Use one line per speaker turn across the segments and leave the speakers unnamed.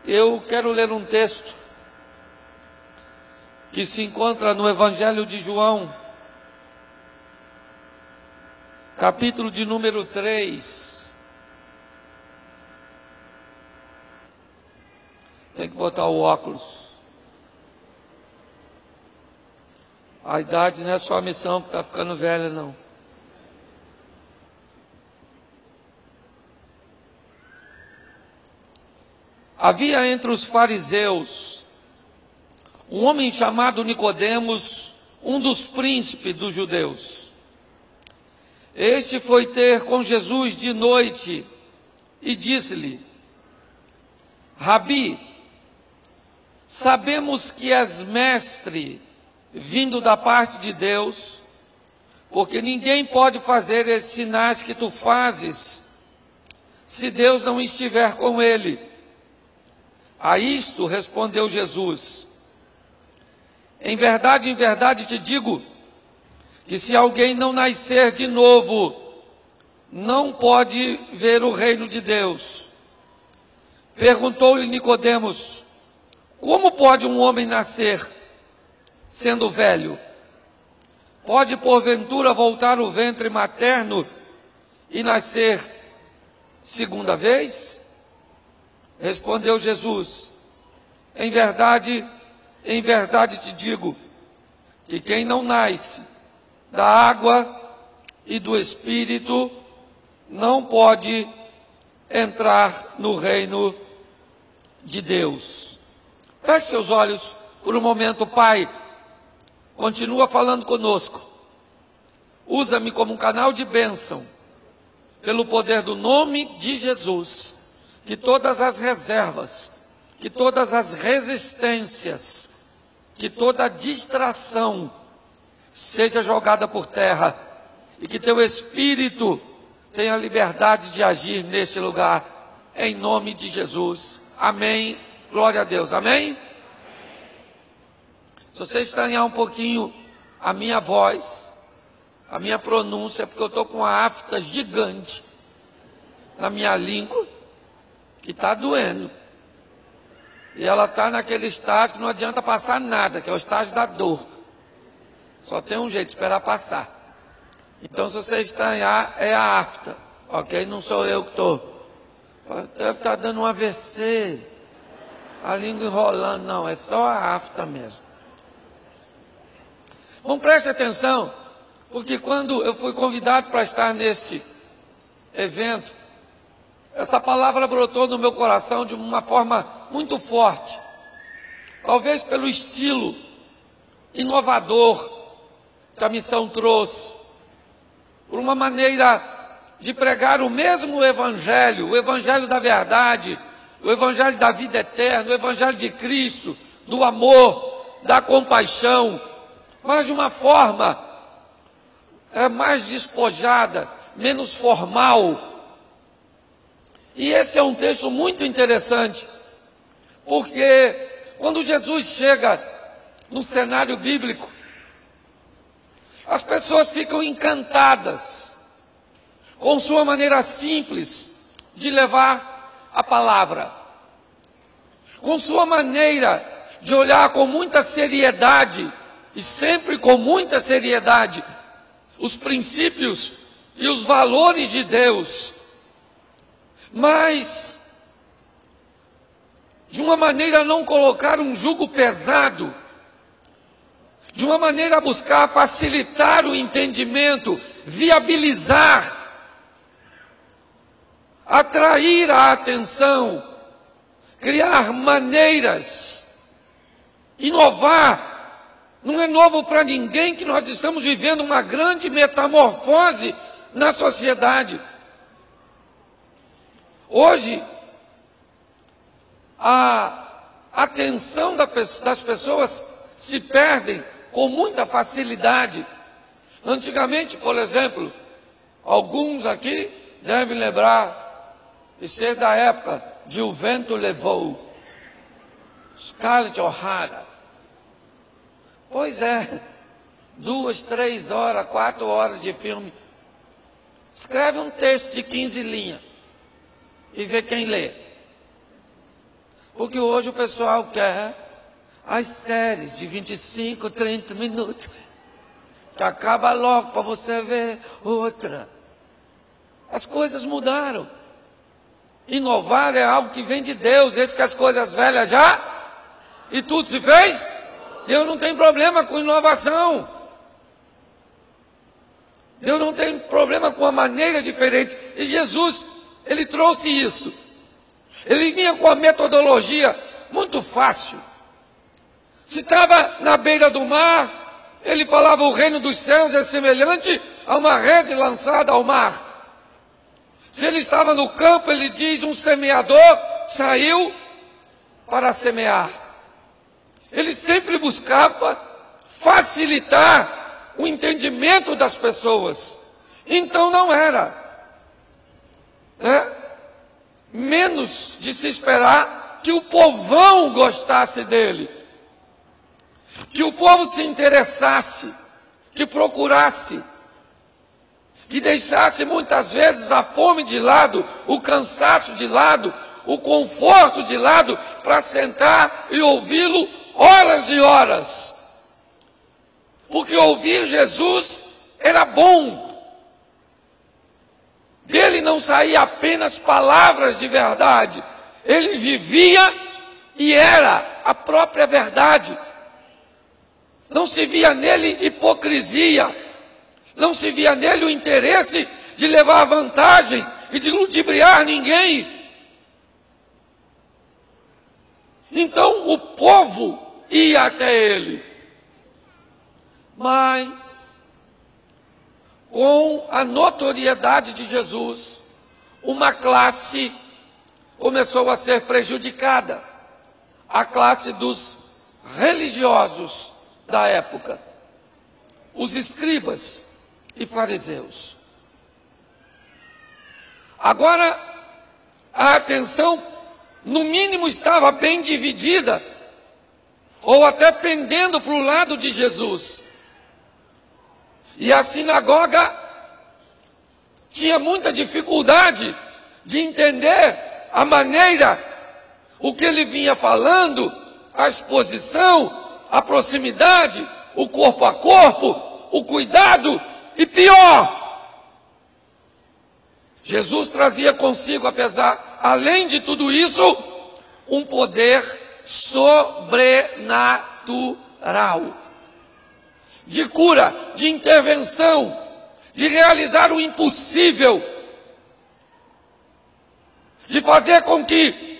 Eu quero ler um texto que se encontra no Evangelho de João, capítulo de número 3. Tem que botar o óculos. A idade não é só a missão que está ficando velha, não. Havia entre os fariseus um homem chamado Nicodemos, um dos príncipes dos judeus. Este foi ter com Jesus de noite e disse-lhe: Rabi, sabemos que és mestre vindo da parte de Deus, porque ninguém pode fazer esses sinais que tu fazes, se Deus não estiver com ele. A isto respondeu Jesus: em verdade te digo, que se alguém não nascer de novo, não pode ver o reino de Deus. Perguntou-lhe Nicodemos: como pode um homem nascer sendo velho? Pode porventura voltar o ventre materno e nascer segunda vez? Respondeu Jesus: em verdade te digo, que quem não nasce da água e do Espírito não pode entrar no reino de Deus. Feche seus olhos por um momento. Pai, continua falando conosco. Usa-me como um canal de bênção, pelo poder do nome de Jesus. Que todas as reservas, que todas as resistências, que toda distração seja jogada por terra, e que teu Espírito tenha liberdade de agir neste lugar, em nome de Jesus. Amém. Glória a Deus. Amém? Se você estranhar um pouquinho a minha voz, a minha pronúncia, porque eu estou com uma afta gigante na minha língua, e está doendo. E ela está naquele estágio que não adianta passar nada, que é o estágio da dor. Só tem um jeito, esperar passar. Então, se você estranhar, é a afta, ok? Não sou eu que estou. Deve estar dando um AVC, a língua enrolando. Não, é só a afta mesmo. Bom, preste atenção, porque quando eu fui convidado para estar nesse evento, essa palavra brotou no meu coração de uma forma muito forte. Talvez pelo estilo inovador que a missão trouxe, por uma maneira de pregar o mesmo evangelho, o evangelho da verdade, o evangelho da vida eterna, o evangelho de Cristo, do amor, da compaixão, mas de uma forma mais despojada, menos formal. E esse é um texto muito interessante, porque quando Jesus chega no cenário bíblico, as pessoas ficam encantadas com sua maneira simples de levar a palavra, com sua maneira de olhar com muita seriedade, e sempre com muita seriedade, os princípios e os valores de Deus, mas de uma maneira a não colocar um jugo pesado, de uma maneira a buscar facilitar o entendimento, viabilizar, atrair a atenção, criar maneiras, inovar. Não é novo para ninguém que nós estamos vivendo uma grande metamorfose na sociedade. Hoje, a atenção das pessoas se perdem com muita facilidade. Antigamente, por exemplo, alguns aqui devem lembrar e ser da época de O Vento Levou, Scarlett O'Hara. Pois é, 2, 3 horas, 4 horas de filme. Escreve um texto de 15 linhas e vê quem lê. Porque hoje o pessoal quer as séries de 25, 30 minutos, que acaba logo para você ver outra. As coisas mudaram. Inovar é algo que vem de Deus. Eis que as coisas velhas já, e tudo se fez. Deus não tem problema com inovação. Deus não tem problema com uma maneira diferente. E Jesus, Ele trouxe isso. Ele vinha com a metodologia muito fácil. Se estava na beira do mar, Ele falava: o reino dos céus é semelhante a uma rede lançada ao mar. Se ele estava no campo, ele diz: um semeador saiu para semear. Ele sempre buscava facilitar o entendimento das pessoas. Então não era menos de se esperar que o povão gostasse dele, que o povo se interessasse, que procurasse, que deixasse muitas vezes a fome de lado, o cansaço de lado, o conforto de lado, para sentar e ouvi-lo horas e horas. Porque ouvir Jesus era bom. Dele não saía apenas palavras de verdade, ele vivia e era a própria verdade. Não se via nele hipocrisia, não se via nele o interesse de levar vantagem e de ludibriar ninguém. Então o povo ia até ele. Mas, com a notoriedade de Jesus, uma classe começou a ser prejudicada. A classe dos religiosos da época. Os escribas e fariseus. Agora, a atenção, no mínimo, estava bem dividida, ou até pendendo para o lado de Jesus. E a sinagoga tinha muita dificuldade de entender a maneira, o que ele vinha falando, a exposição, a proximidade, o corpo a corpo, o cuidado. E pior, Jesus trazia consigo, além de tudo isso, um poder sobrenatural, de cura, de intervenção, de realizar o impossível, de fazer com que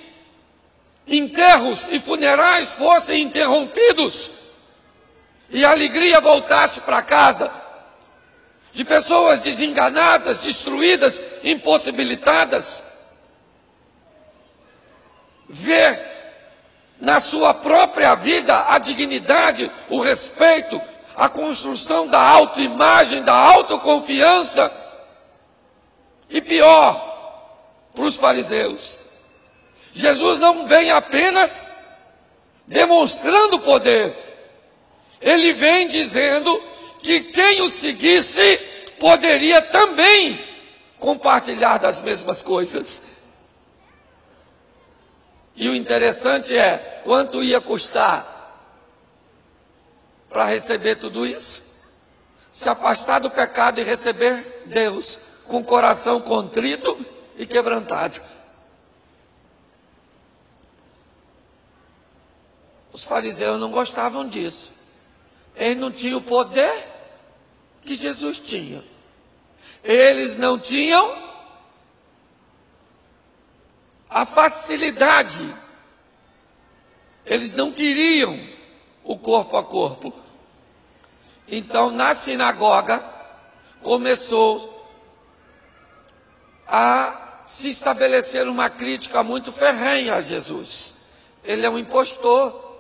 enterros e funerais fossem interrompidos e a alegria voltasse para casa, de pessoas desenganadas, destruídas, impossibilitadas, ver na sua própria vida a dignidade, o respeito, a construção da autoimagem, da autoconfiança. E pior, para os fariseus, Jesus não vem apenas demonstrando poder, ele vem dizendo que quem o seguisse poderia também compartilhar das mesmas coisas. E o interessante é, quanto ia custar para receber tudo isso? Se afastar do pecado e receber Deus com o coração contrito e quebrantado. Os fariseus não gostavam disso. Eles não tinham o poder que Jesus tinha. Eles não tinham a facilidade. Eles não queriam o corpo a corpo. Então, na sinagoga, começou a se estabelecer uma crítica muito ferrenha a Jesus. Ele é um impostor,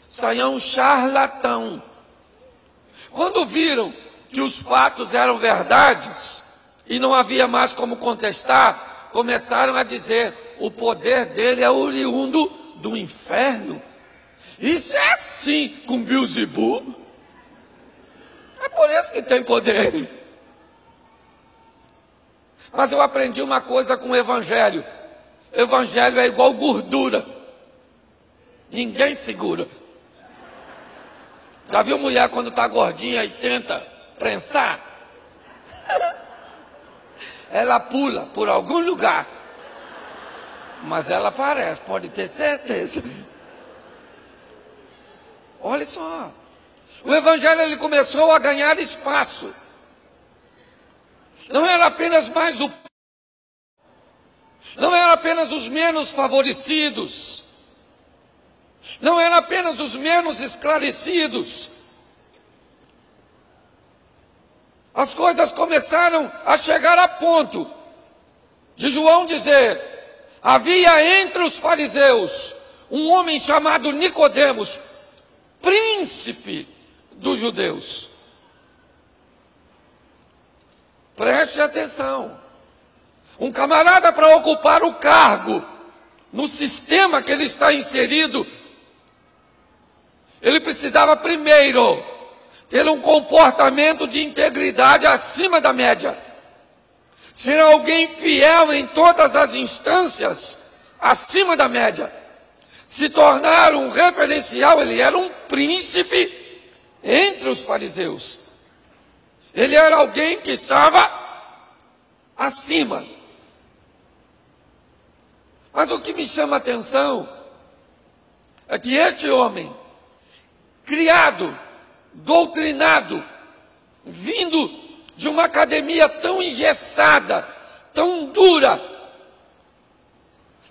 isso aí é um charlatão. Quando viram que os fatos eram verdades e não havia mais como contestar, começaram a dizer: o poder dele é oriundo do inferno. Isso é assim com Beelzebub. É por isso que tem poder. Mas eu aprendi uma coisa com o Evangelho. O Evangelho é igual gordura. Ninguém segura. Já viu mulher quando está gordinha e tenta prensar? Ela pula por algum lugar, mas ela aparece, pode ter certeza. Olha só, o evangelho ele começou a ganhar espaço. Não era apenas não era apenas os menos favorecidos, não eram apenas os menos esclarecidos. As coisas começaram a chegar a ponto de João dizer: havia entre os fariseus um homem chamado Nicodemos, príncipe dos judeus. Preste atenção. Um camarada, para ocupar o cargo no sistema que ele está inserido, ele precisava primeiro ter um comportamento de integridade acima da média, ser alguém fiel em todas as instâncias acima da média, se tornar um referencial. Ele era um príncipe entre os fariseus, ele era alguém que estava acima. Mas o que me chama a atenção é que este homem, criado, doutrinado, vindo de uma academia tão engessada, tão dura,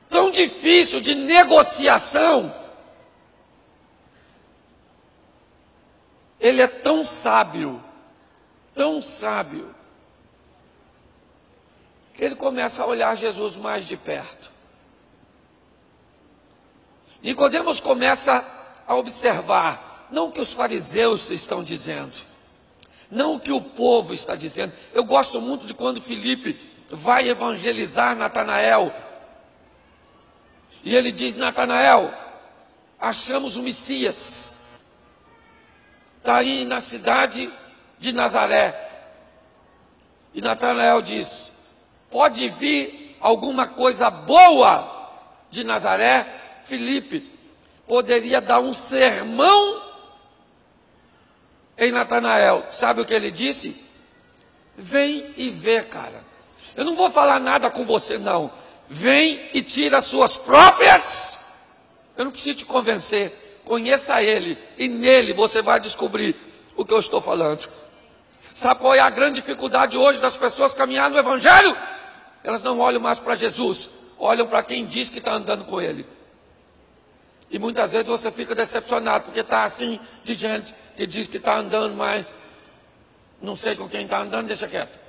tão difícil de negociação, ele é tão sábio, que ele começa a olhar Jesus mais de perto. Nicodemos começa a observar, não o que os fariseus estão dizendo, não o que o povo está dizendo. Eu gosto muito de quando Filipe vai evangelizar Natanael, e ele diz: Natanael, achamos o Messias, está aí na cidade de Nazaré. E Natanael diz: pode vir alguma coisa boa de Nazaré? Filipe poderia dar um sermão em Natanael. Sabe o que ele disse? Vem e vê, cara. Eu não vou falar nada com você, não. Vem e tira as suas próprias. Eu não preciso te convencer. Conheça ele, e nele você vai descobrir o que eu estou falando. Sabe qual é a grande dificuldade hoje das pessoas caminhar no evangelho? Elas não olham mais para Jesus, olham para quem diz que está andando com ele. E muitas vezes você fica decepcionado, porque está assim de gente que diz que está andando, mas não sei com quem está andando, deixa quieto.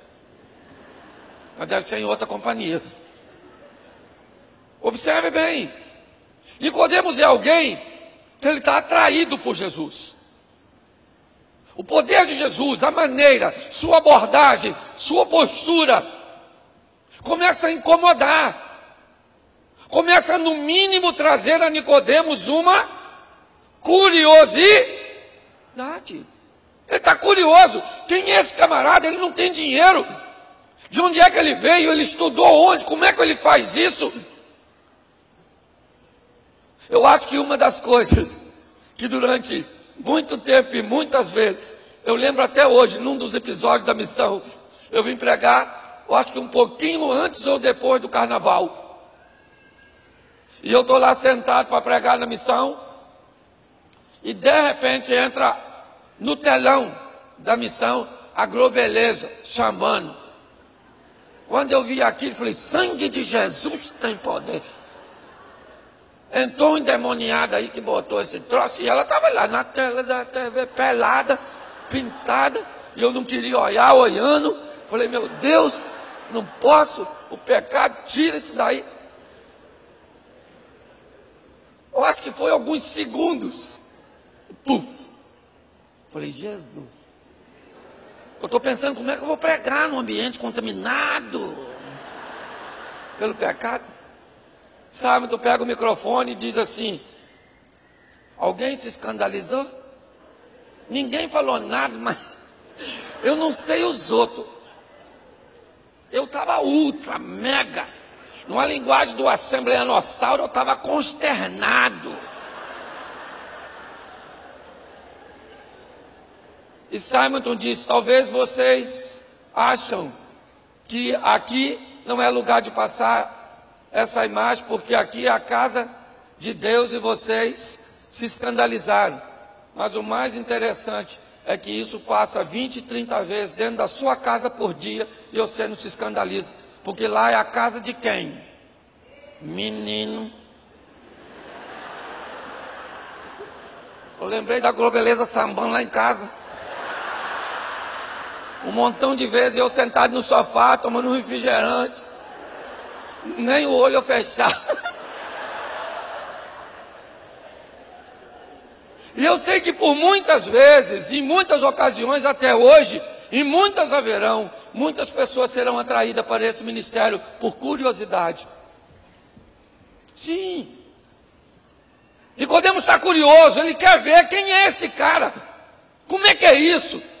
Mas deve ser em outra companhia. Observe bem. Nicodemos é alguém que ele está atraído por Jesus. O poder de Jesus, a maneira, sua abordagem, sua postura, começa a incomodar. Começa no mínimo trazer a Nicodemos uma curiosidade. Ele está curioso. Quem é esse camarada? Ele não tem dinheiro. De onde é que ele veio? Ele estudou onde? Como é que ele faz isso? Eu acho que uma das coisas que durante muito tempo e muitas vezes, eu lembro até hoje, num dos episódios da missão, eu vim pregar, eu acho que um pouquinho antes ou depois do carnaval. E eu estou lá sentado para pregar na missão, e de repente entra no telão da missão a Globeleza chamando. Quando eu vi aquilo, falei: sangue de Jesus tem poder. Entrou um endemoniado aí que botou esse troço, e ela estava lá na tela da TV, pelada, pintada, e eu não queria olhar, olhando. Falei: meu Deus, não posso, o pecado, tira isso daí. Eu acho que foi alguns segundos. Puf. Falei: Jesus. Eu estou pensando como é que eu vou pregar num ambiente contaminado pelo pecado. Sabe, tu pega o microfone e diz assim: alguém se escandalizou? Ninguém falou nada, mas eu não sei os outros. Eu estava ultra, mega. Numa linguagem do assembleanossauro, eu estava consternado. E Simonton disse: talvez vocês acham que aqui não é lugar de passar essa imagem, porque aqui é a casa de Deus e vocês se escandalizaram. Mas o mais interessante é que isso passa 20, 30 vezes dentro da sua casa por dia e você não se escandaliza, porque lá é a casa de quem? Menino. Eu lembrei da Globeleza sambando lá em casa. Um montão de vezes eu sentado no sofá, tomando um refrigerante, nem o olho eu fechava. E eu sei que por muitas vezes, em muitas ocasiões até hoje, e muitas haverão, muitas pessoas serão atraídas para esse ministério por curiosidade. Sim. Nicodemos está curioso, ele quer ver quem é esse cara. Como é que é isso?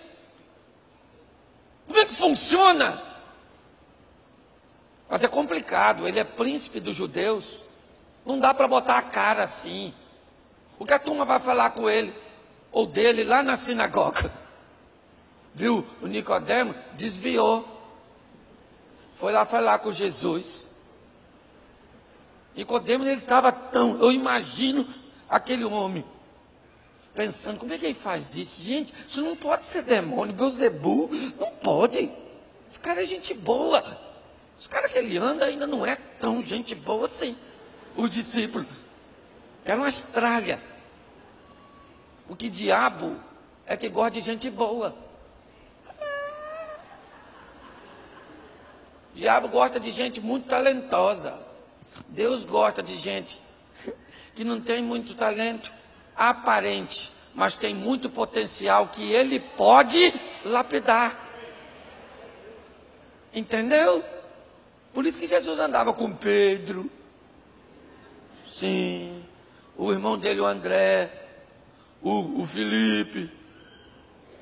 Como é que funciona? Mas é complicado, ele é príncipe dos judeus. Não dá para botar a cara assim. O que a turma vai falar com ele, ou dele, lá na sinagoga? Viu? O Nicodemo desviou. Foi lá falar com Jesus. Nicodemo, ele estava tão... Eu imagino aquele homem pensando: como é que ele faz isso? Gente, isso não pode ser demônio, Beelzebu, não pode. Esse cara é gente boa. Os caras que ele anda ainda não é tão gente boa assim. Os discípulos. Era uma estralha. O que diabo é que gosta de gente boa. O diabo gosta de gente muito talentosa. Deus gosta de gente que não tem muito talento aparente, mas tem muito potencial que ele pode lapidar. Entendeu? Por isso que Jesus andava com Pedro. Sim. O irmão dele, o André. O Felipe.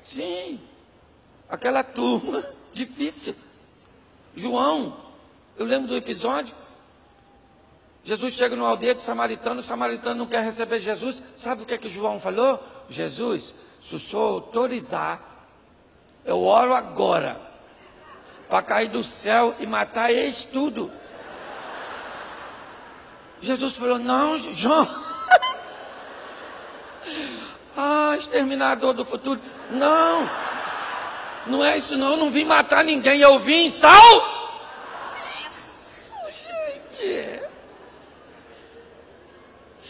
Sim. Aquela turma difícil. João. Eu lembro do episódio. Jesus chega numa aldeia de samaritano, o samaritano não quer receber Jesus. Sabe o que é que João falou? Jesus, se o senhor autorizar, eu oro agora para cair do céu e matar eles tudo. Jesus falou: não, João. Exterminador do futuro. Não, não é isso não, eu não vim matar ninguém, eu vim Isso, gente.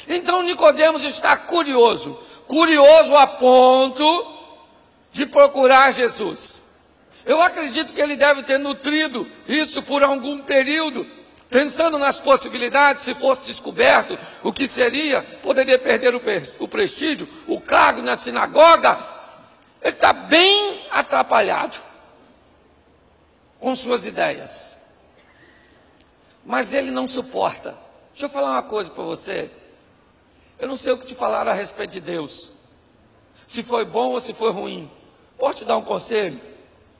Então Nicodemos está curioso a ponto de procurar Jesus. Eu acredito que ele deve ter nutrido isso por algum período, pensando nas possibilidades. Se fosse descoberto, o que seria? Poderia perder o prestígio, o cargo na sinagoga. Ele está bem atrapalhado com suas ideias, mas ele não suporta. Deixa eu falar uma coisa para você. Eu não sei o que te falaram a respeito de Deus, se foi bom ou se foi ruim. Posso te dar um conselho?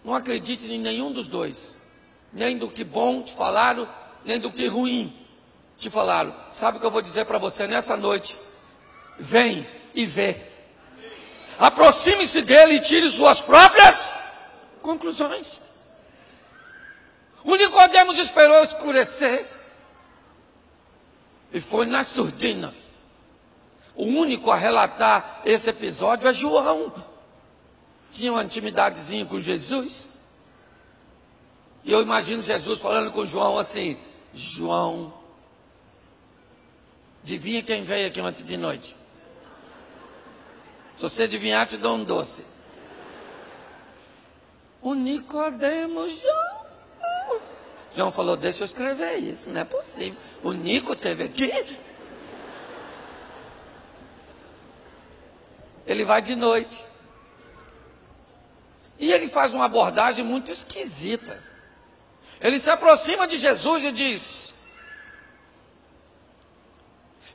Não acredite em nenhum dos dois, nem do que bom te falaram, nem do que ruim te falaram. Sabe o que eu vou dizer para você nessa noite? Vem e vê. Aproxime-se dele e tire suas próprias conclusões. O Nicodemos esperou escurecer e foi na surdina. O único a relatar esse episódio é João. Tinha uma intimidadezinha com Jesus. E eu imagino Jesus falando com João assim: João, adivinha quem veio aqui ontem de noite? Se você adivinhar, te dou um doce. O Nicodemos, João. João falou: deixa eu escrever isso, não é possível. O Nico teve aqui. Ele vai de noite. E ele faz uma abordagem muito esquisita. Ele se aproxima de Jesus e diz: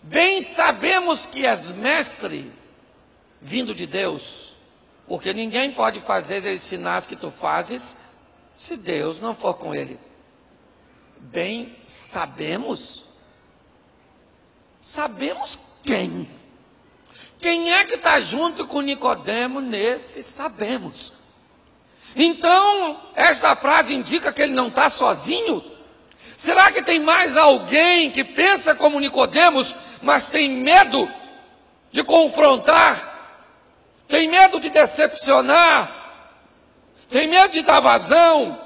bem sabemos que és mestre vindo de Deus, porque ninguém pode fazer esses sinais que tu fazes se Deus não for com ele. Bem sabemos? Sabemos quem? Quem é que está junto com Nicodemo nesse? Sabemos. Então, essa frase indica que ele não está sozinho? Será que tem mais alguém que pensa como Nicodemos, mas tem medo de confrontar, tem medo de decepcionar, tem medo de dar vazão,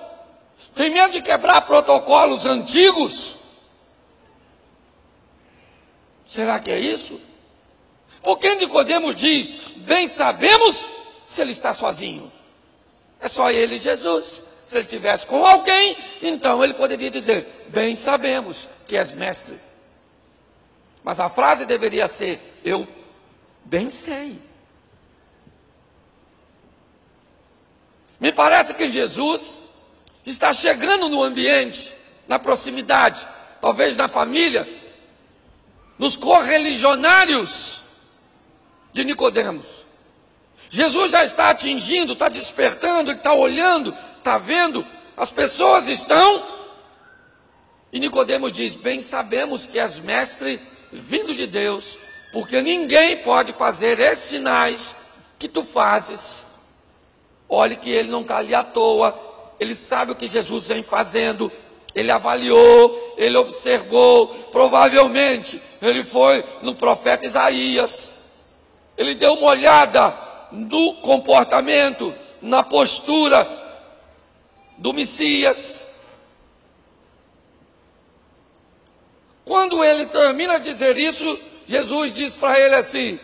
tem medo de quebrar protocolos antigos? Será que é isso? Porque Nicodemos diz, bem sabemos, se ele está sozinho. É só ele e Jesus. Se ele estivesse com alguém, então ele poderia dizer, bem sabemos que és mestre. Mas a frase deveria ser, eu bem sei. Me parece que Jesus está chegando no ambiente, na proximidade, talvez na família, nos correligionários de Nicodemos. Jesus já está atingindo, está despertando, ele está olhando, está vendo, as pessoas estão, e Nicodemos diz, bem sabemos que és mestre vindo de Deus, porque ninguém pode fazer esses sinais que tu fazes. Olhe que ele não está ali à toa, ele sabe o que Jesus vem fazendo, ele avaliou, ele observou, provavelmente ele foi no profeta Isaías, ele deu uma olhada no comportamento, na postura do Messias. Quando ele termina de dizer isso, Jesus diz para ele assim,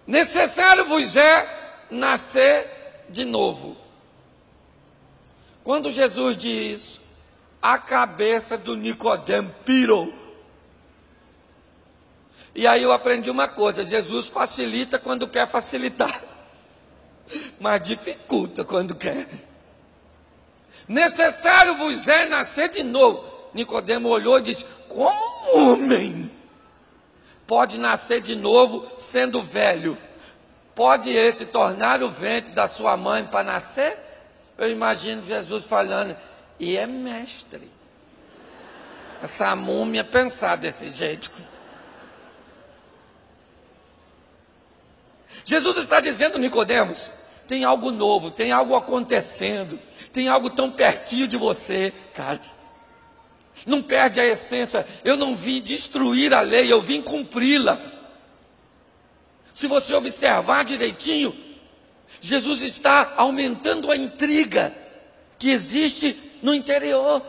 necessário vos é nascer de novo. Quando Jesus diz isso, a cabeça do Nicodemo pirou. E aí eu aprendi uma coisa, Jesus facilita quando quer facilitar, mas dificulta quando quer. Necessário vos é nascer de novo. Nicodemo olhou e disse, como um homem pode nascer de novo sendo velho? Pode esse tornar o ventre da sua mãe para nascer? Eu imagino Jesus falando, e é mestre. Essa múmia pensar desse jeito. Jesus está dizendo, Nicodemos, tem algo novo, tem algo acontecendo, tem algo tão pertinho de você, cara. Não perde a essência. Eu não vim destruir a lei, eu vim cumpri-la. Se você observar direitinho, Jesus está aumentando a intriga que existe no interior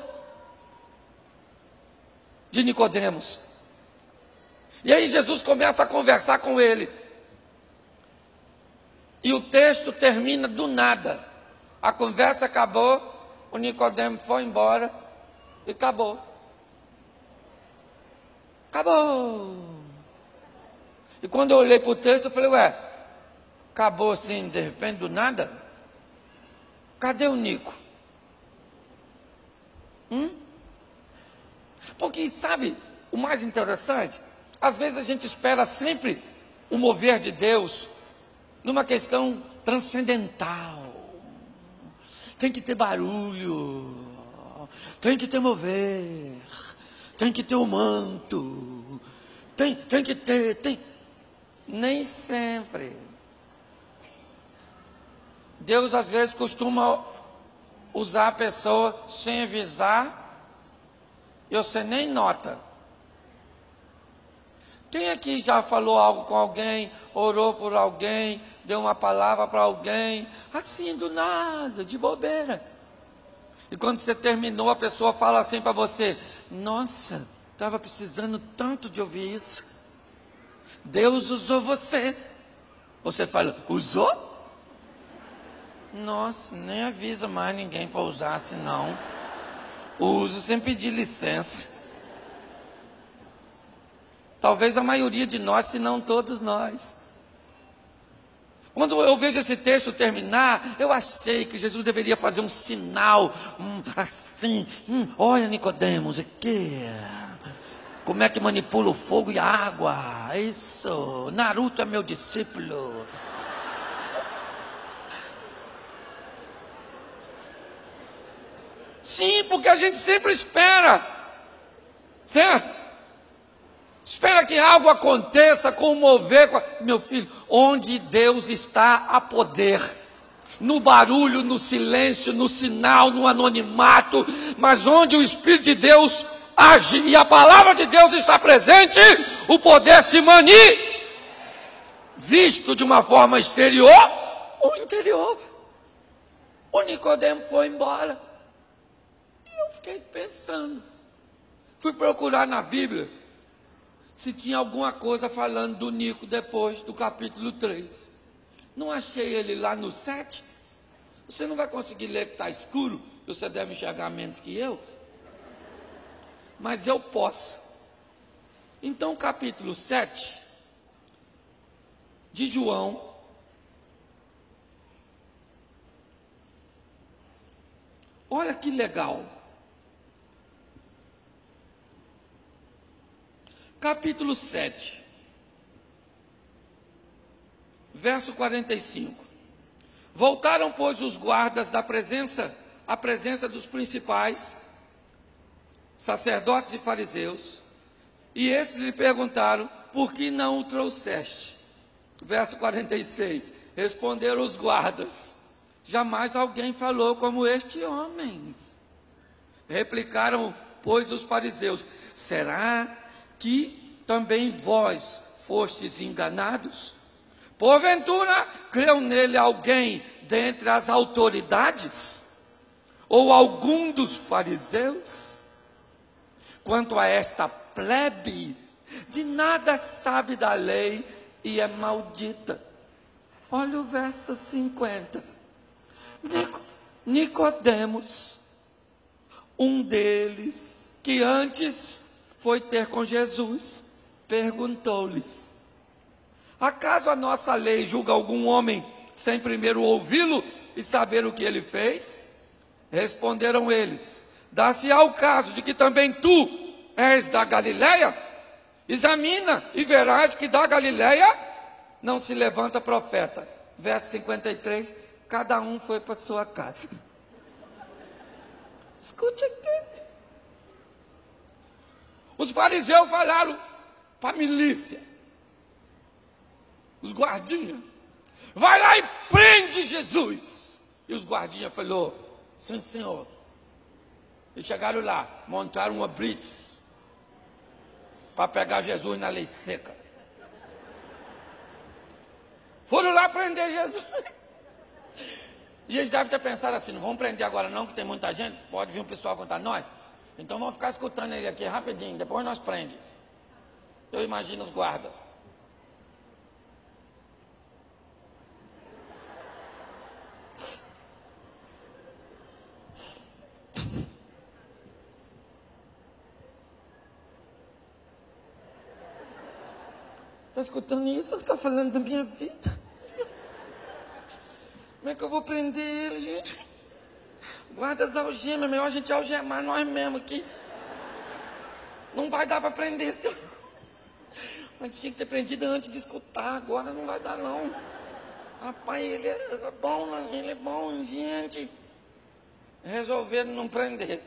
de Nicodemos. E aí Jesus começa a conversar com ele. E o texto termina do nada. A conversa acabou, o Nicodemo foi embora e acabou. Acabou. E quando eu olhei para o texto, eu falei, ué, acabou assim, de repente, do nada? Cadê o Nico? Porque, sabe, o mais interessante, às vezes a gente espera sempre o mover de Deus numa questão transcendental. Tem que ter barulho, tem que ter mover, tem que ter o manto, tem que ter. Nem sempre. Deus às vezes costuma usar a pessoa sem avisar e você nem nota. Quem aqui já falou algo com alguém, orou por alguém, deu uma palavra para alguém, assim do nada, de bobeira. E quando você terminou, a pessoa fala assim para você, nossa, estava precisando tanto de ouvir isso. Deus usou você. Você fala, usou? Nossa, nem avisa mais ninguém para usar, senão uso sem pedir licença. Talvez a maioria de nós, se não todos nós. Quando eu vejo esse texto terminar, eu achei que Jesus deveria fazer um sinal, assim, olha Nicodemos, aqui, como é que manipula o fogo e a água, isso, Naruto é meu discípulo. Sim, porque a gente sempre espera, certo? Espera que algo aconteça, comover. Meu filho, onde Deus está, há poder. No barulho, no silêncio, no sinal, no anonimato. Mas onde o Espírito de Deus age e a palavra de Deus está presente, o poder se mani. Visto de uma forma exterior ou interior. O Nicodemo foi embora. E eu fiquei pensando. Fui procurar na Bíblia se tinha alguma coisa falando do Nico depois do capítulo 3. Não achei ele lá no 7. Você não vai conseguir ler que está escuro. Você deve enxergar menos que eu. Mas eu posso. Então, capítulo 7 de João. Olha que legal. Capítulo 7, verso 45. Voltaram, pois, os guardas à presença dos principais sacerdotes e fariseus, e esses lhe perguntaram: por que não o trouxeste? Verso 46. Responderam os guardas: jamais alguém falou como este homem. Replicaram, pois, os fariseus: será que também vós fostes enganados? Porventura, creu nele alguém dentre as autoridades? Ou algum dos fariseus? Quanto a esta plebe, de nada sabe da lei e é maldita. Olha o verso 50. Nicodemos, um deles, que antes foi ter com Jesus, perguntou-lhes: acaso a nossa lei julga algum homem sem primeiro ouvi-lo e saber o que ele fez? Responderam eles: dá-se-á o caso de que também tu és da Galileia? Examina e verás que da Galileia não se levanta profeta. Verso 53, cada um foi para sua casa. Escute aqui. Os fariseus falaram para a milícia, os guardinhas: vai lá e prende Jesus. E os guardinhas falaram: sim, senhor. E chegaram lá, montaram uma blitz para pegar Jesus na lei seca. Foram lá prender Jesus. E eles devem ter pensado assim: não vamos prender agora não, que tem muita gente, pode vir o pessoal contar nós. Então vamos ficar escutando ele aqui rapidinho, depois nós prende. Eu imagino os guardas. Está escutando isso? Está falando da minha vida? Como é que eu vou prender ele, gente? Guarda as algemas, melhor a gente algemar nós mesmos aqui. Não vai dar para prender, senhor. A gente tinha que ter prendido antes de escutar, agora não vai dar não. Rapaz, ele é bom, gente. Resolveram não prender.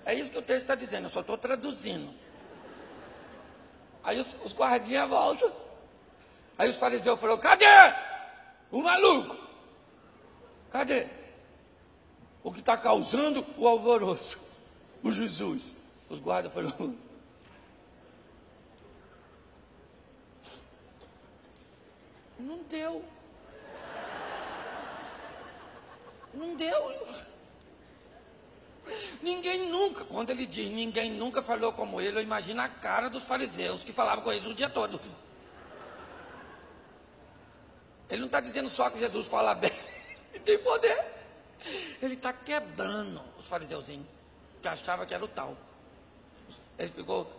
É isso que o texto está dizendo, eu só estou traduzindo. Aí os guardinhas voltam. Aí os fariseus falaram: cadê o maluco? Cadê o que está causando o alvoroço? O Jesus. Os guardas falaram: não deu. Não deu. Ninguém nunca, quando ele diz ninguém nunca falou como ele, eu imagino a cara dos fariseus que falavam com Jesus o dia todo. Ele não está dizendo só que Jesus fala bem e tem poder. Ele está quebrando os fariseuzinhos, que achavam que era o tal. Ele ficou: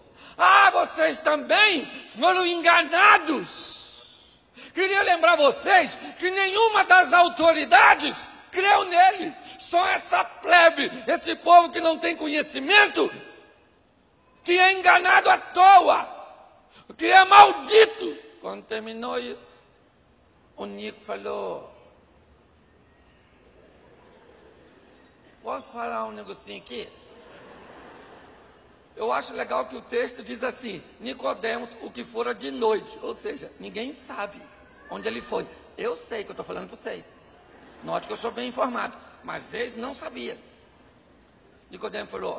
vocês também foram enganados. Queria lembrar vocês que nenhuma das autoridades creu nele. Só essa plebe, esse povo que não tem conhecimento, que é enganado à toa, que é maldito. Quando terminou isso, o Nico falou: posso falar um negocinho aqui? Eu acho legal que o texto diz assim: Nicodemos, o que fora de noite. Ou seja, ninguém sabe onde ele foi. Eu sei que eu estou falando para vocês. Note que eu sou bem informado. Mas eles não sabiam. Nicodemo falou: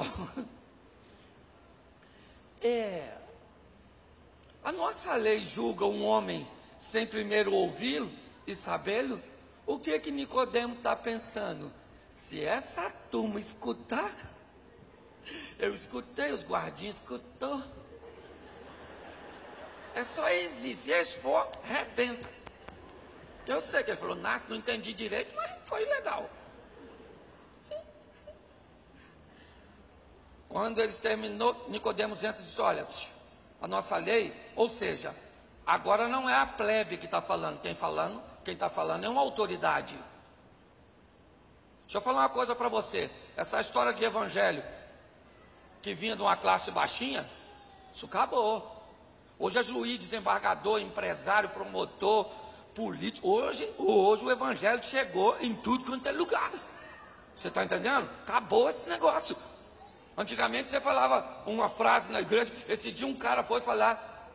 a nossa lei julga um homem sem primeiro ouvi-lo e sabê-lo? O que é que Nicodemo está pensando? Se essa turma escutar, eu escutei, os guardinhas escutou. É só existe, se eles for, rebenta. Eu sei que ele falou, nasce, não entendi direito, mas foi legal. Sim. Quando eles terminou, Nicodemos entra e disse: olha, a nossa lei, ou seja, agora não é a plebe que está falando, quem está falando é uma autoridade. Deixa eu falar uma coisa para você, essa história de evangelho, que vinha de uma classe baixinha, isso acabou. Hoje é juiz, desembargador, empresário, promotor, político. Hoje o evangelho chegou em tudo quanto é lugar. Você está entendendo? Acabou esse negócio. Antigamente você falava uma frase na igreja. Esse dia um cara foi falar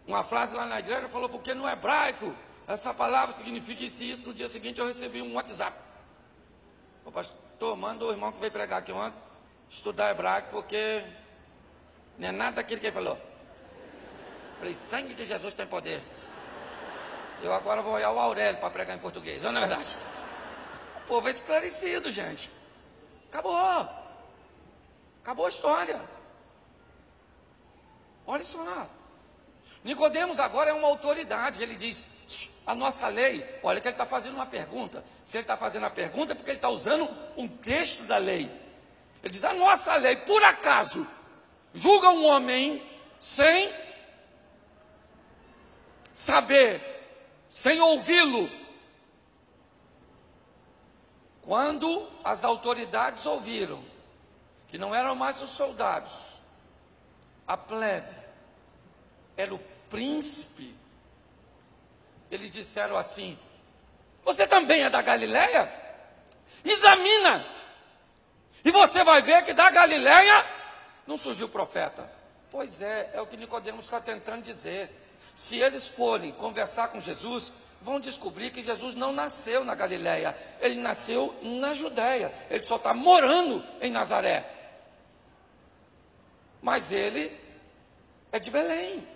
uma frase lá na igreja, falou, porque no hebraico essa palavra significa isso e isso. No dia seguinte eu recebi um WhatsApp: o pastor, manda o irmão que veio pregar aqui ontem estudar hebraico, porque não é nada daquilo que ele falou. Falei, sangue de Jesus tem poder. Eu agora vou olhar o Aurélio para pregar em português, não é verdade? O povo é esclarecido, gente. Acabou a história. Olha só, Nicodemos agora é uma autoridade. Ele diz, a nossa lei, olha que ele está fazendo uma pergunta. Se ele está fazendo a pergunta é porque ele está usando um texto da lei. Ele diz, a nossa lei, por acaso, julga um homem sem saber, sem ouvi-lo? Quando as autoridades ouviram que não eram mais os soldados, a plebe, era o príncipe, eles disseram assim: você também é da Galileia? Examina, e você vai ver que da Galileia não surgiu profeta. Pois é o que Nicodemos está tentando dizer. Se eles forem conversar com Jesus, vão descobrir que Jesus não nasceu na Galileia, ele nasceu na Judéia, ele só está morando em Nazaré. Mas ele é de Belém.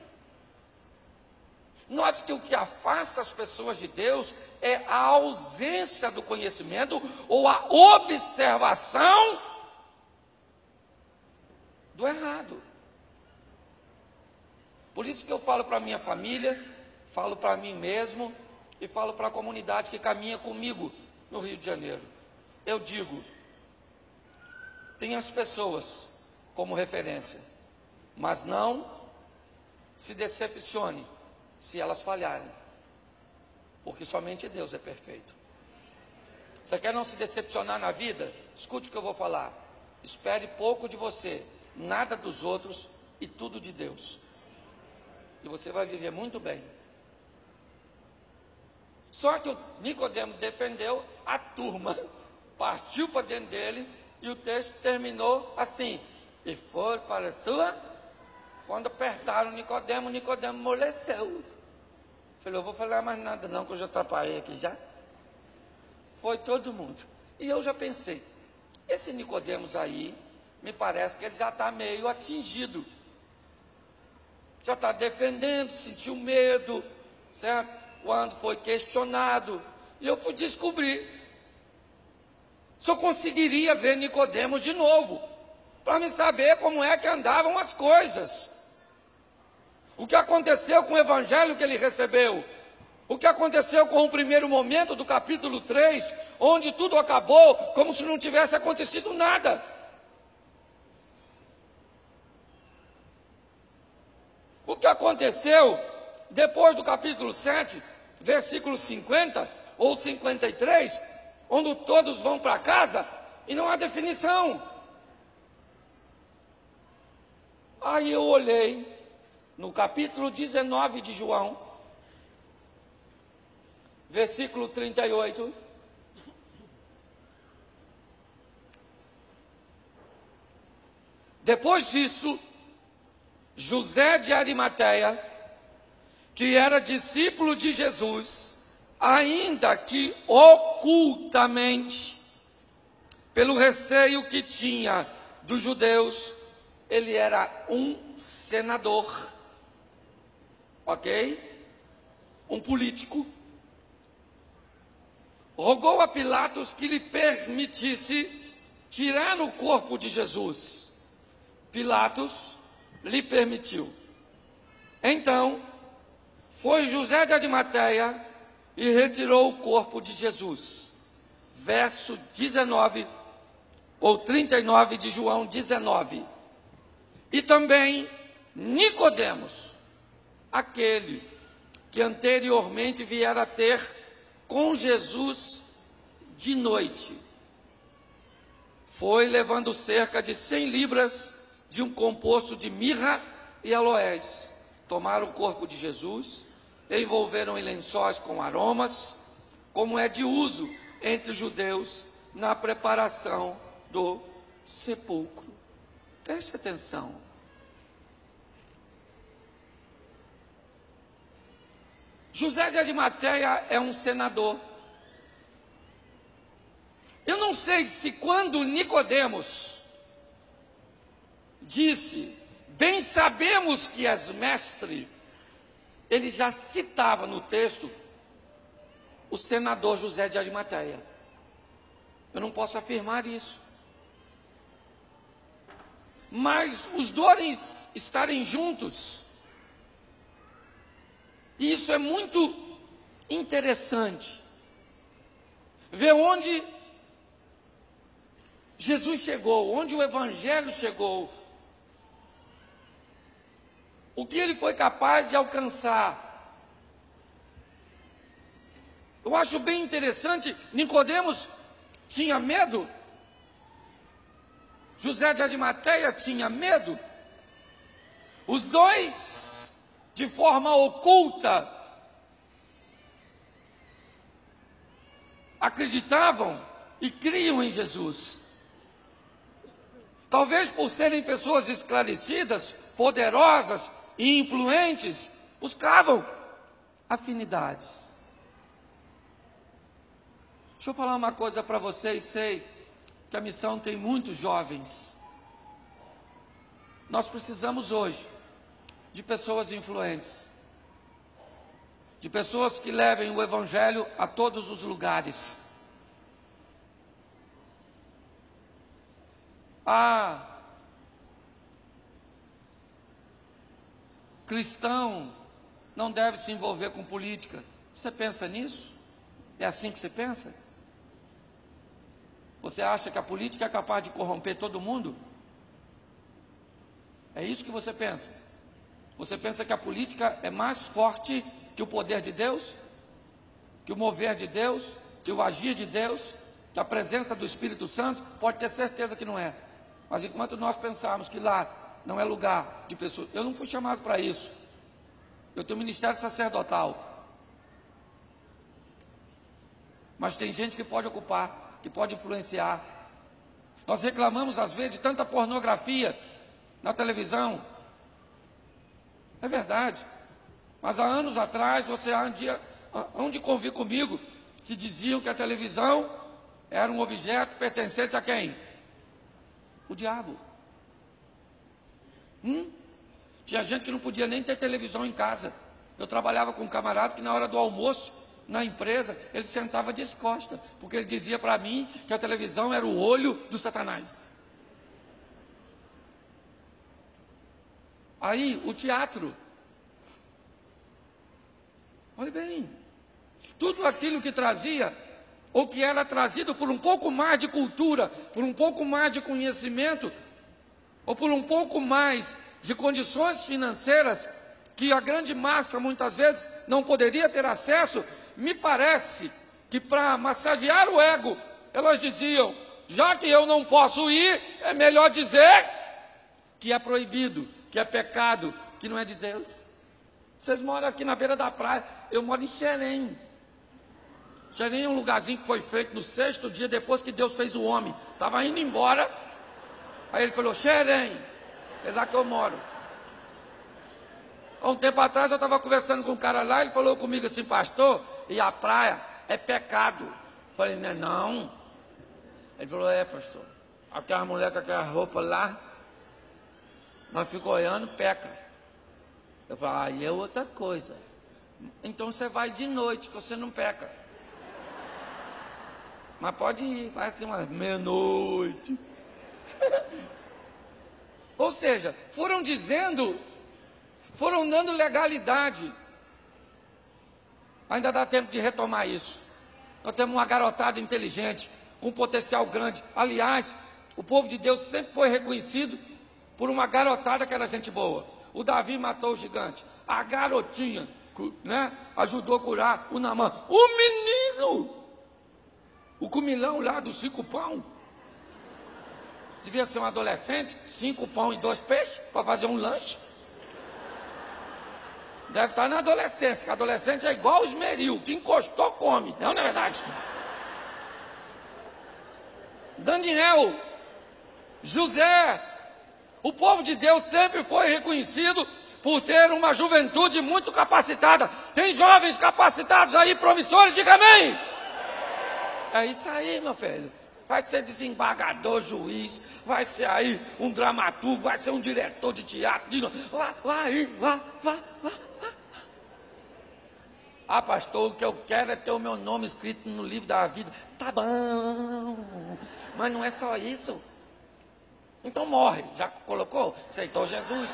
Note que o que afasta as pessoas de Deus é a ausência do conhecimento ou a observação do errado. Por isso que eu falo para a minha família, falo para mim mesmo e falo para a comunidade que caminha comigo no Rio de Janeiro. Eu digo, tenha as pessoas como referência, mas não se decepcione se elas falharem, porque somente Deus é perfeito. Você quer não se decepcionar na vida? Escute o que eu vou falar. Espere pouco de você, nada dos outros e tudo de Deus, e você vai viver muito bem. Só que o Nicodemo defendeu, a turma partiu para dentro dele, e o texto terminou assim: e foi para a sua. Quando apertaram Nicodemo, Nicodemo amoleceu. Falei, eu vou falar mais nada não, que eu já atrapalhei aqui já. Foi todo mundo. E eu já pensei, esse Nicodemos aí, me parece que ele já está meio atingido. Já está defendendo, sentiu medo, certo? Quando foi questionado. E eu fui descobrir se eu conseguiria ver Nicodemos de novo, para me saber como é que andavam as coisas. O que aconteceu com o evangelho que ele recebeu? O que aconteceu com o primeiro momento do capítulo 3, onde tudo acabou como se não tivesse acontecido nada? O que aconteceu depois do capítulo 7, versículo 50 ou 53, onde todos vão para casa e não há definição? Aí eu olhei no capítulo 19 de João, versículo 38, depois disso, José de Arimateia, que era discípulo de Jesus, ainda que ocultamente, pelo receio que tinha dos judeus, ele era um senador, ok? Um político. Rogou a Pilatos que lhe permitisse tirar o corpo de Jesus. Pilatos lhe permitiu. Então, foi José de Arimateia e retirou o corpo de Jesus. Verso 19, ou 39 de João 19. E também Nicodemos, aquele que anteriormente viera ter com Jesus de noite, foi levando cerca de 100 libras de um composto de mirra e aloés. Tomaram o corpo de Jesus, envolveram em lençóis com aromas, como é de uso entre os judeus na preparação do sepulcro. Preste atenção. José de Arimateia é um senador. Eu não sei se quando Nicodemos disse, bem sabemos que és mestre, ele já citava no texto o senador José de Arimateia. Eu não posso afirmar isso. Mas os dois estarem juntos, e isso é muito interessante. Ver onde Jesus chegou, onde o Evangelho chegou, o que ele foi capaz de alcançar. Eu acho bem interessante. Nicodemos tinha medo, José de Arimateia tinha medo, os dois, de forma oculta, acreditavam e criam em Jesus. Talvez por serem pessoas esclarecidas, poderosas e influentes, buscavam afinidades. Deixa eu falar uma coisa para vocês. Sei que a missão tem muitos jovens. Nós precisamos hoje de pessoas influentes, de pessoas que levem o Evangelho a todos os lugares. Cristão não deve se envolver com política. Você pensa nisso? É assim que você pensa? Você acha que a política é capaz de corromper todo mundo? É isso que você pensa? Você pensa que a política é mais forte que o poder de Deus? Que o mover de Deus? Que o agir de Deus? Que a presença do Espírito Santo? Pode ter certeza que não é. Mas enquanto nós pensarmos que lá não é lugar de pessoas... Eu não fui chamado para isso. Eu tenho ministério sacerdotal. Mas tem gente que pode ocupar, que pode influenciar. Nós reclamamos às vezes de tanta pornografia na televisão. É verdade. Mas há anos atrás, você onde convive comigo, que diziam que a televisão era um objeto pertencente a quem? O diabo. Tinha gente que não podia nem ter televisão em casa. Eu trabalhava com um camarada que na hora do almoço, na empresa, ele sentava de costas, porque ele dizia para mim que a televisão era o olho do Satanás. Aí, o teatro. Olha bem, tudo aquilo que trazia, ou que era trazido por um pouco mais de cultura, por um pouco mais de conhecimento, ou por um pouco mais de condições financeiras, que a grande massa muitas vezes não poderia ter acesso, me parece que para massagear o ego, elas diziam, já que eu não posso ir, é melhor dizer que é proibido, que é pecado, que não é de Deus. Vocês moram aqui na beira da praia, eu moro em Xerém. Xerém é um lugarzinho que foi feito no 6º dia depois que Deus fez o homem. Estava indo embora, aí ele falou, Xerém, é lá que eu moro. Há um tempo atrás eu estava conversando com um cara lá, ele falou comigo assim, pastor, e a praia é pecado. Eu falei, não é não. Ele falou, pastor, aquela mulher com aquela roupa lá, nós ficamos olhando, peca. Eu falei, aí é outra coisa. Então você vai de noite, que você não peca. Mas pode ir, vai ser umas meia-noite. Ou seja, foram dando legalidade. Ainda dá tempo de retomar isso. Nós temos uma garotada inteligente, com um potencial grande. Aliás, o povo de Deus sempre foi reconhecido por uma garotada que era gente boa. O Davi matou o gigante. A garotinha, né, ajudou a curar o Naamã. O menino, o comilão lá dos 5 pão, devia ser um adolescente, 5 pão e 2 peixes, para fazer um lanche. Deve estar na adolescência, que a adolescente é igual o esmeril, que encostou, come. Não é verdade? Daniel, José, o povo de Deus sempre foi reconhecido por ter uma juventude muito capacitada. Tem jovens capacitados aí, promissores, diga amém. É isso aí, meu filho. Vai ser desembargador, juiz, vai ser aí um dramaturgo, vai ser um diretor de teatro. Vai. Ah, pastor, o que eu quero é ter o meu nome escrito no livro da vida. Tá bom, mas não é só isso. Então morre. Já colocou? Aceitou Jesus.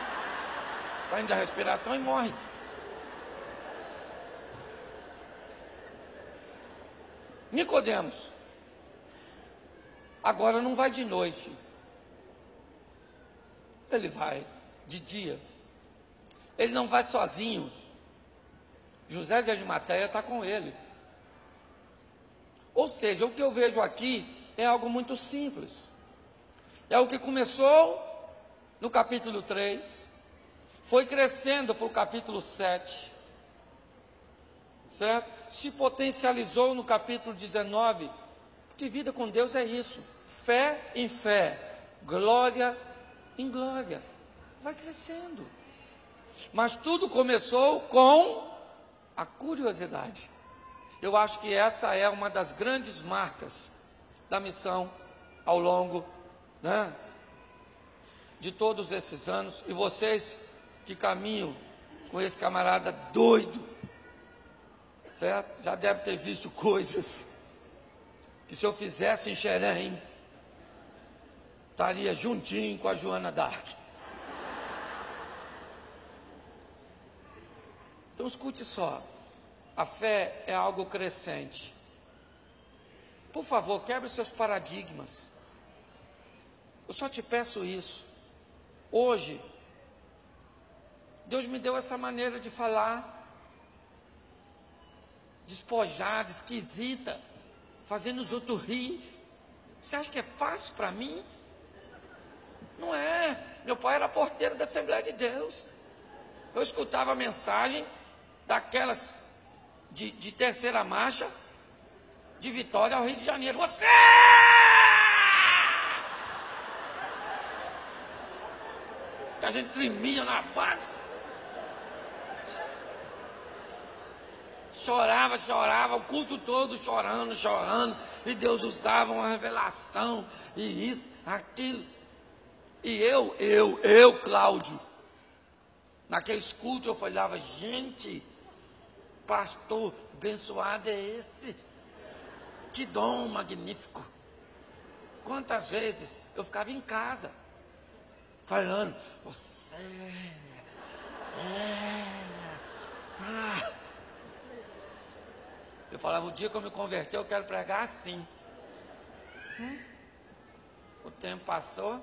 Prende a respiração e morre. Nicodemos. Agora não vai de noite. Ele vai de dia. Ele não vai sozinho. José de Arimateia está com ele. Ou seja, o que eu vejo aqui é algo muito simples. É o que começou no capítulo 3, foi crescendo para o capítulo 7, certo? Se potencializou no capítulo 19, porque vida com Deus é isso, fé em fé, glória em glória, vai crescendo. Mas tudo começou com a curiosidade. Eu acho que essa é uma das grandes marcas da missão ao longo, né, de todos esses anos. E vocês que caminham com esse camarada doido, certo? Já deve ter visto coisas que, se eu fizesse em Xerém, estaria juntinho com a Joana d'Arc. Então escute só, a fé é algo crescente. Por favor, quebre seus paradigmas. Eu só te peço isso. Hoje, Deus me deu essa maneira de falar, despojada, esquisita, fazendo os outros rir. Você acha que é fácil para mim? Não é. Meu pai era porteiro da Assembleia de Deus. Eu escutava a mensagem daquelas de terceira marcha, de Vitória ao Rio de Janeiro. Você! Que a gente tremia na base. Chorava, o culto todo chorando, e Deus usava uma revelação, e isso, aquilo. E eu, Cláudio, naqueles cultos eu falava, gente, pastor abençoado é esse, que dom magnífico. Quantas vezes eu ficava em casa, falando, você eu falava, o dia que eu me converter, eu quero pregar assim. O tempo passou,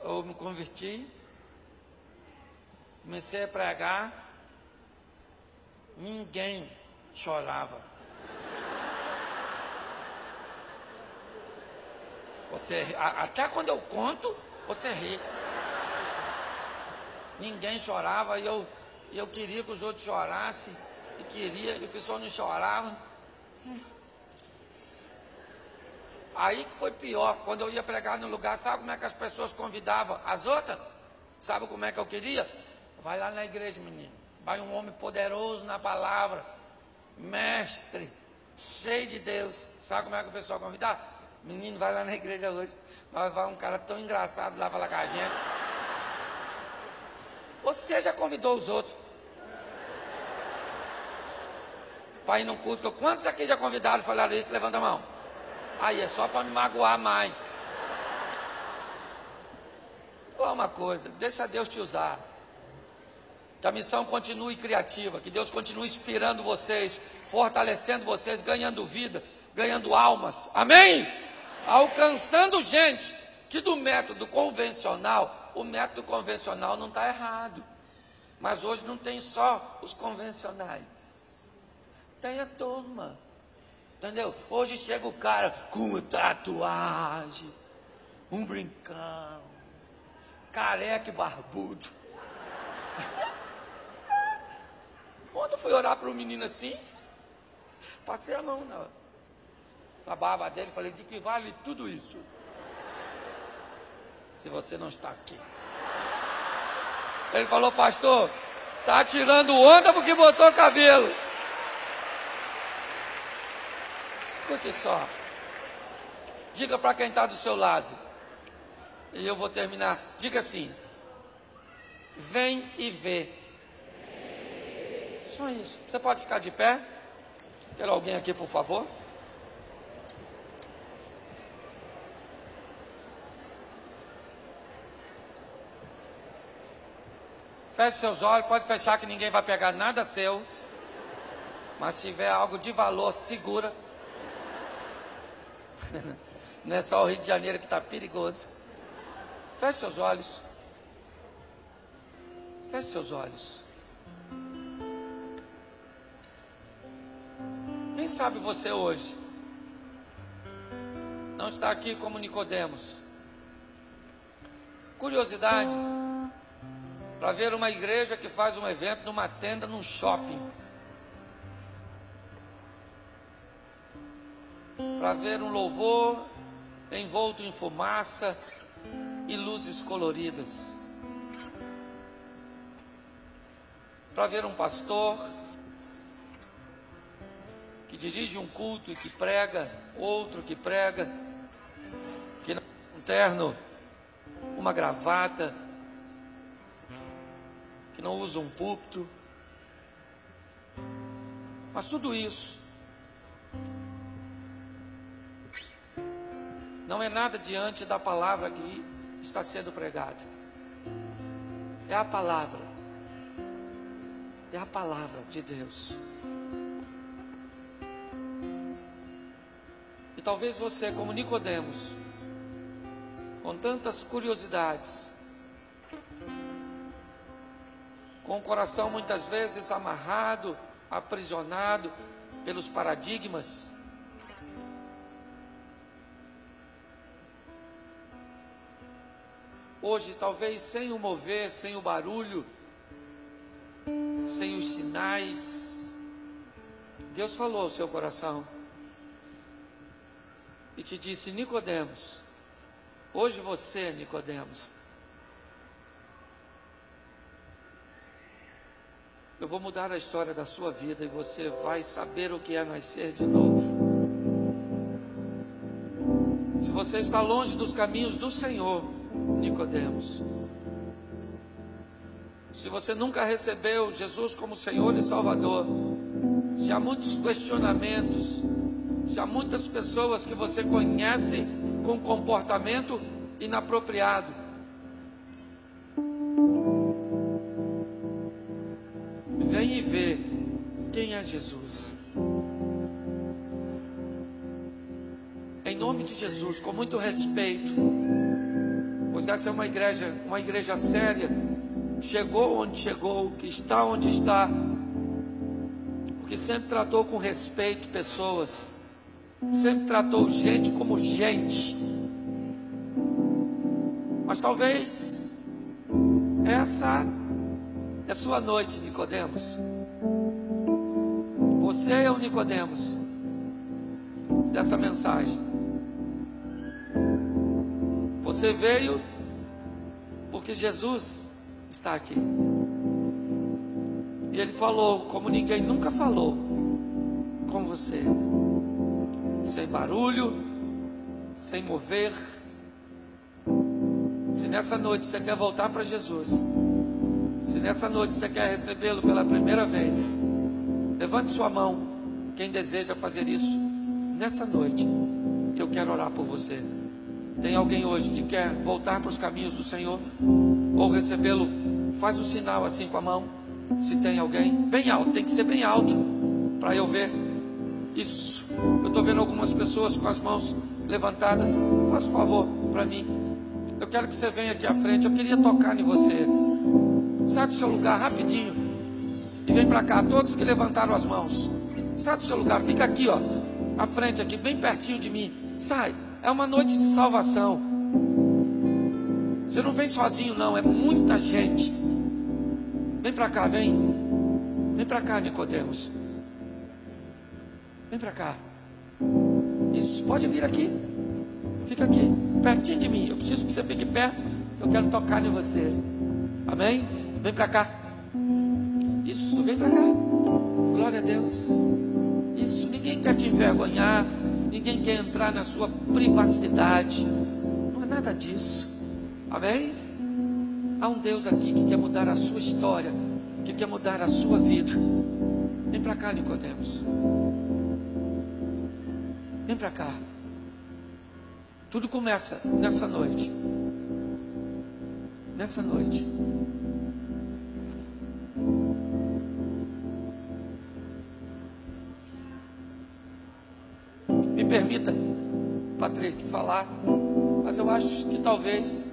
eu me converti, comecei a pregar, ninguém chorava. Até quando eu conto, você ri. Ninguém chorava, e eu queria que os outros chorassem. E o pessoal não chorava. Aí que foi pior, quando eu ia pregar no lugar, sabe como é que as pessoas convidavam as outras? Sabe como é que eu queria? Vai lá na igreja, menino. Vai um homem poderoso na palavra, mestre, cheio de Deus. Sabe como é que o pessoal convidar? Menino, vai lá na igreja hoje. Vai um cara tão engraçado lá falar com a gente. Você já convidou os outros para ir no culto? Quantos aqui já convidaram e falaram isso? Levanta a mão. Aí é só para me magoar mais. Fala uma coisa, deixa Deus te usar. Que a missão continue criativa, que Deus continue inspirando vocês, fortalecendo vocês, ganhando vida, ganhando almas. Amém? Alcançando gente que do método convencional, o método convencional não está errado. Mas hoje não tem só os convencionais. Tem a turma. Entendeu? Hoje chega o cara com uma tatuagem, um brincão, careca e barbudo. Ontem eu fui orar para um menino assim, passei a mão na barba dele, falei, de que vale tudo isso? Se você não está aqui. Ele falou, pastor, está tirando onda porque botou cabelo. Escute só. Diga para quem está do seu lado. E eu vou terminar. Diga assim. Vem e vê. Só isso. Você pode ficar de pé? Quero alguém aqui, por favor. Feche seus olhos. Pode fechar que ninguém vai pegar nada seu. Mas se tiver algo de valor, segura. Não é só o Rio de Janeiro que está perigoso. Feche seus olhos. Feche seus olhos. Quem sabe você hoje não está aqui como Nicodemos. Curiosidade para ver uma igreja que faz um evento numa tenda, num shopping. Para ver um louvor envolto em fumaça e luzes coloridas. Para ver um pastor que dirige um culto e que prega, outro que prega, que não tem um terno, uma gravata, que não usa um púlpito. Mas tudo isso não é nada diante da palavra que está sendo pregada. É a palavra. É a palavra de Deus. E talvez você, como Nicodemos, com tantas curiosidades, com o coração muitas vezes amarrado, aprisionado pelos paradigmas, hoje talvez sem o mover, sem o barulho, sem os sinais, Deus falou ao seu coração e te disse: Nicodemos, hoje você, Nicodemos, eu vou mudar a história da sua vida e você vai saber o que é nascer de novo. Se você está longe dos caminhos do Senhor, Nicodemos, se você nunca recebeu Jesus como Senhor e Salvador, se há muitos questionamentos, se há muitas pessoas que você conhece com comportamento inapropriado, vem e vê quem é Jesus. Em nome de Jesus, com muito respeito, pois essa é uma igreja séria, que chegou onde chegou, que está onde está, porque sempre tratou com respeito pessoas, sempre tratou gente como gente. Mas talvez essa é sua noite, Nicodemos. Você é o Nicodemos dessa mensagem. Você veio porque Jesus está aqui. E Ele falou como ninguém nunca falou com você. Sem barulho, sem mover. Se nessa noite você quer voltar para Jesus, se nessa noite você quer recebê-lo pela primeira vez, levante sua mão. Quem deseja fazer isso nessa noite, eu quero orar por você. Tem alguém hoje que quer voltar para os caminhos do Senhor ou recebê-lo? Faz um sinal assim com a mão. Se tem alguém, bem alto, tem que ser bem alto para eu ver. Isso, eu estou vendo algumas pessoas com as mãos levantadas. Faz um favor para mim. Eu quero que você venha aqui à frente. Eu queria tocar em você. Sai do seu lugar rapidinho e vem para cá. Todos que levantaram as mãos, sai do seu lugar. Fica aqui, ó, à frente aqui, bem pertinho de mim. Sai. É uma noite de salvação. Você não vem sozinho não, é muita gente. Vem para cá, vem. Vem para cá, Nicodemos. Vem para cá. Isso, pode vir aqui. Fica aqui, pertinho de mim. Eu preciso que você fique perto. Eu quero tocar em você. Amém? Vem para cá. Isso, vem para cá. Glória a Deus. Isso, ninguém quer te envergonhar. Ninguém quer entrar na sua privacidade. Não é nada disso. Amém? Há um Deus aqui que quer mudar a sua história, que quer mudar a sua vida. Vem para cá, Nicodemos. Vem para cá. Tudo começa nessa noite. Nessa noite. Me permita, Patrick, falar, mas eu acho que talvez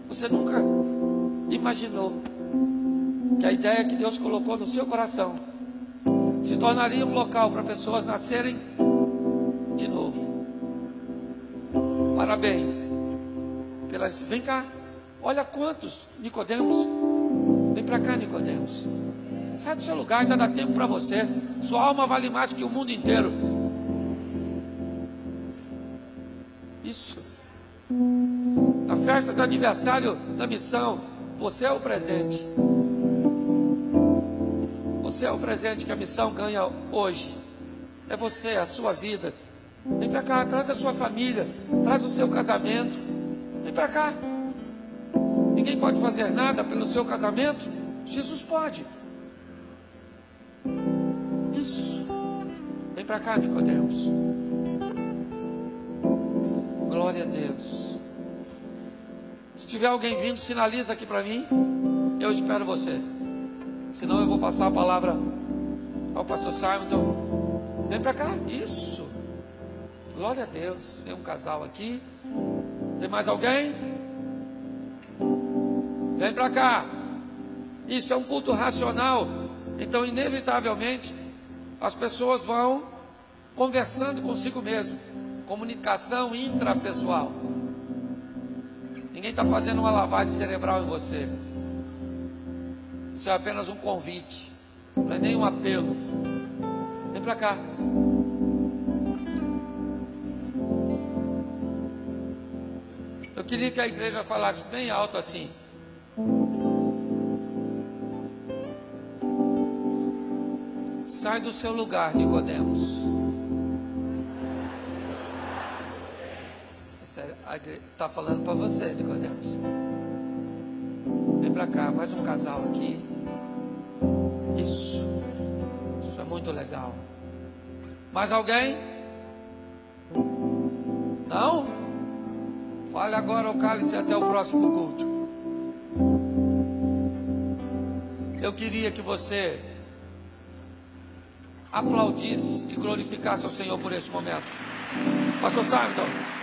você nunca imaginou que a ideia que Deus colocou no seu coração se tornaria um local para pessoas nascerem de novo. Parabéns pelas... Vem cá, olha quantos, Nicodemos. Vem para cá, Nicodemos. Sai do seu lugar, ainda dá tempo para você. Sua alma vale mais que o mundo inteiro. Isso. Na festa do aniversário da missão, você é o presente. Você é o presente que a missão ganha hoje. É você, a sua vida. Vem para cá, traz a sua família, traz o seu casamento. Vem para cá. Ninguém pode fazer nada pelo seu casamento. Jesus pode. Isso. Vem para cá, Nicodemos. Glória a Deus. Se tiver alguém vindo, sinaliza aqui para mim. Eu espero você. Senão eu vou passar a palavra ao pastor Simon. Então, vem para cá. Isso. Glória a Deus. Tem um casal aqui. Tem mais alguém? Vem para cá. Isso é um culto racional. Então, inevitavelmente, as pessoas vão conversando consigo mesmo. Comunicação intrapessoal. Ninguém está fazendo uma lavagem cerebral em você. Isso é apenas um convite. Não é nem um apelo. Vem para cá. Eu queria que a igreja falasse bem alto assim. Sai do seu lugar, Nicodemos. Está falando para você, Nicodemos. Vem para cá, mais um casal aqui. Isso é muito legal. Mais alguém? Não? Fale agora ou cale-se até o próximo culto. Eu queria que você aplaudisse e glorificasse ao Senhor por esse momento. Pastor Simon.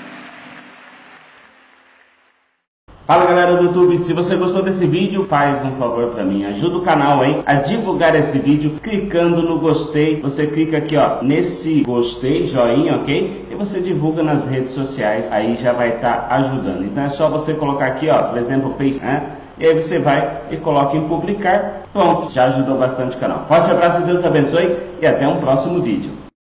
Fala galera do YouTube, se você gostou desse vídeo, faz um favor pra mim, ajuda o canal aí a divulgar esse vídeo clicando no gostei. Você clica aqui ó, nesse gostei, joinha, ok? E você divulga nas redes sociais, aí já vai estar ajudando. Então é só você colocar aqui ó, por exemplo, Facebook, né? E aí você vai e coloca em publicar, pronto, já ajudou bastante o canal. Forte abraço, Deus abençoe e até um próximo vídeo.